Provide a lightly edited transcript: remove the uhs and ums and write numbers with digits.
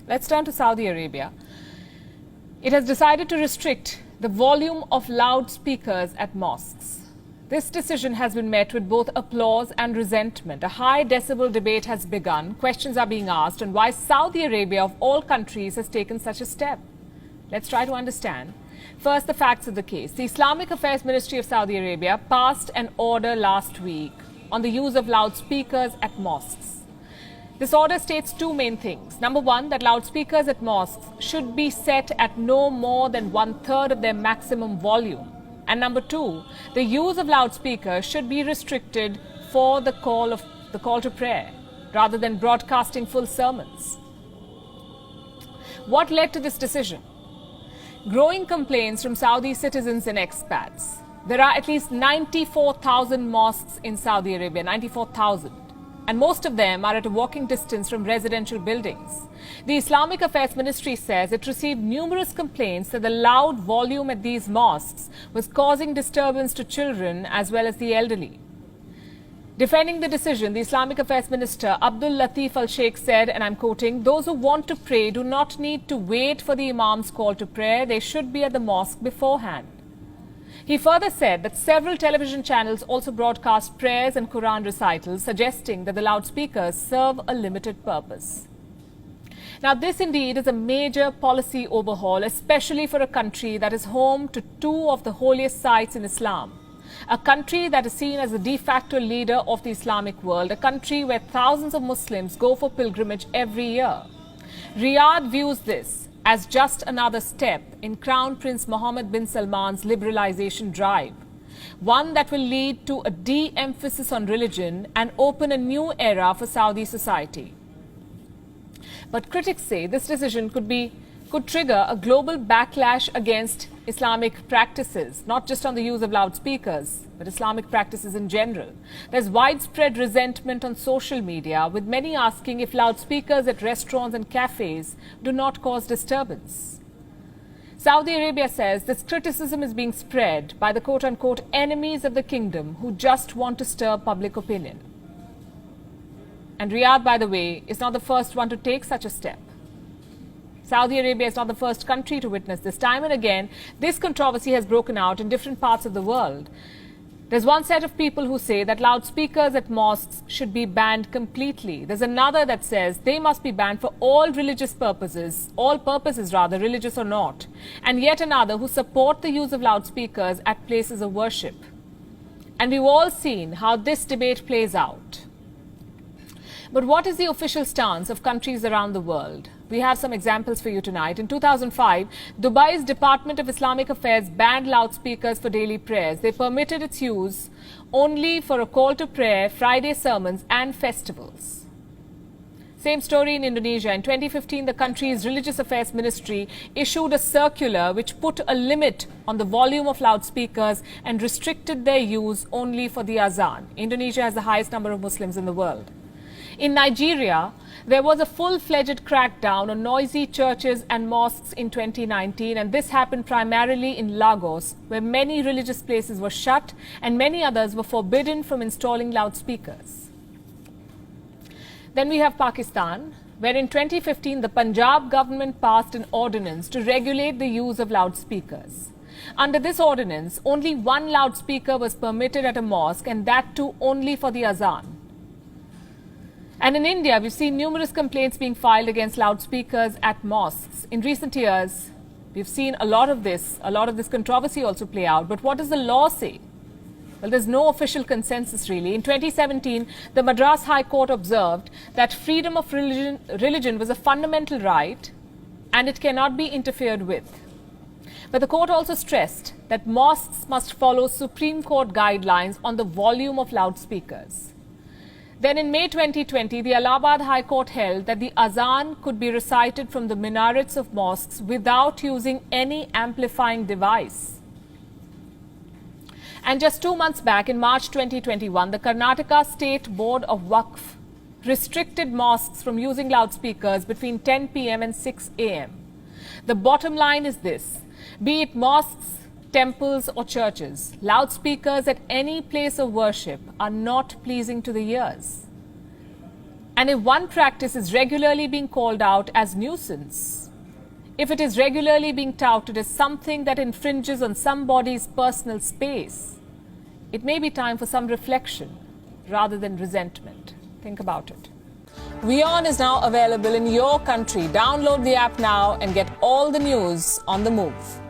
Let's turn to Saudi Arabia. It has decided to restrict the volume of loudspeakers at mosques. This decision has been met with both applause and resentment. A high decibel debate has begun. Questions are being asked on why Saudi Arabia, of all countries, has taken such a step. Let's try to understand. First, the facts of the case. The Islamic Affairs Ministry of Saudi Arabia passed an order last week on the use of loudspeakers at mosques. This order states two main things. Number one, that loudspeakers at mosques should be set at no more than 1/3 of their maximum volume. And number two, the use of loudspeakers should be restricted for the call to prayer, rather than broadcasting full sermons. What led to this decision? Growing complaints from Saudi citizens and expats. There are at least 94,000 mosques in Saudi Arabia, 94,000. And most of them are at a walking distance from residential buildings. The Islamic Affairs Ministry says it received numerous complaints that the loud volume at these mosques was causing disturbance to children as well as the elderly. Defending the decision, the Islamic Affairs Minister Abdul Latif Al-Sheikh said, and I'm quoting, "Those who want to pray do not need to wait for the Imam's call to prayer. They should be at the mosque beforehand." He further said that several television channels also broadcast prayers and Quran recitals, suggesting that the loudspeakers serve a limited purpose. Now, this indeed is a major policy overhaul, especially for a country that is home to two of the holiest sites in Islam. A country that is seen as the de facto leader of the Islamic world, a country where thousands of Muslims go for pilgrimage every year. Riyadh views this as just another step in Crown Prince Mohammed bin Salman's liberalization drive, one that will lead to a de-emphasis on religion and open a new era for Saudi society. But critics say this decision could trigger a global backlash against Islamic practices, not just on the use of loudspeakers, but Islamic practices in general. There's widespread resentment on social media, with many asking if loudspeakers at restaurants and cafes do not cause disturbance. Saudi Arabia says this criticism is being spread by the quote-unquote enemies of the kingdom who just want to stir public opinion. And Riyadh, by the way, is not the first one to take such a step. Saudi Arabia is not the first country to witness this. Time and again, this controversy has broken out in different parts of the world. There's one set of people who say that loudspeakers at mosques should be banned completely. There's another that says they must be banned for all purposes, religious or not. And yet another who support the use of loudspeakers at places of worship. And we've all seen how this debate plays out. But what is the official stance of countries around the world? We have some examples for you tonight. In 2005, Dubai's Department of Islamic Affairs banned loudspeakers for daily prayers. They permitted its use only for a call to prayer, Friday sermons and festivals. Same story in Indonesia. In 2015, the country's Religious Affairs Ministry issued a circular which put a limit on the volume of loudspeakers and restricted their use only for the azan. Indonesia has the highest number of Muslims in the world. In Nigeria, there was a full-fledged crackdown on noisy churches and mosques in 2019, and this happened primarily in Lagos, where many religious places were shut and many others were forbidden from installing loudspeakers. Then we have Pakistan, where in 2015 the Punjab government passed an ordinance to regulate the use of loudspeakers. Under this ordinance, only one loudspeaker was permitted at a mosque, and that too only for the azan. And in India, we've seen numerous complaints being filed against loudspeakers at mosques. In recent years, we've seen a lot of this controversy also play out. But what does the law say? Well, there's no official consensus, really. In 2017, the Madras High Court observed that freedom of religion was a fundamental right and it cannot be interfered with. But the court also stressed that mosques must follow Supreme Court guidelines on the volume of loudspeakers. Then in May 2020, the Allahabad High Court held that the azan could be recited from the minarets of mosques without using any amplifying device. And just 2 months back, in March 2021, the Karnataka State Board of Waqf restricted mosques from using loudspeakers between 10 p.m. and 6 a.m. The bottom line is this: be it mosques, temples or churches, loudspeakers at any place of worship are not pleasing to the ears. And if one practice is regularly being called out as nuisance, if it is regularly being touted as something that infringes on somebody's personal space, it may be time for some reflection rather than resentment. Think about it. WION is now available in your country. Download the app now and get all the news on the move.